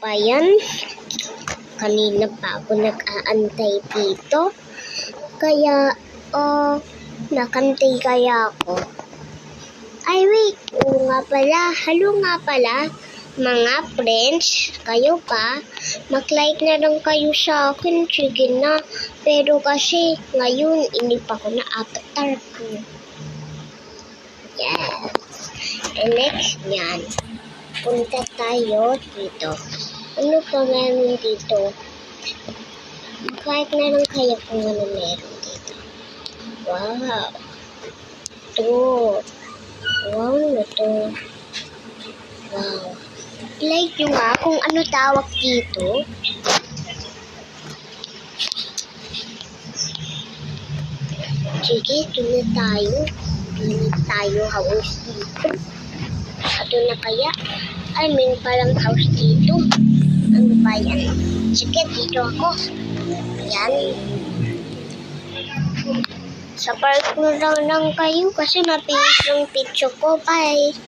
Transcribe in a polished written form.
pa yan? Kanina pa ako nag-aantay dito. Kaya, nakantay kaya ako. Ay, wait. Oo nga pala. Hello nga pala. Mga friends, kayo pa, mag-like na lang kayo sa akin. Sige na. Pero kasi, ngayon, hindi pa ako na-avatar ko. Yes. And next yan. Punta tayo dito. Ano pa meron dito? Mag-like na lang kayo kung ano meron dito. Wow. Ito. Wow na to. Wow. Like nyo nga kung ano tawag dito. Sige, ito na tayo. Ito na tayo house dito. Ito na kaya? Ay, may palang house dito. Ano ba yan? Sige, dito ako. Yan. Sa park na lang kayo kasi mabilis yung picture ko. Bye!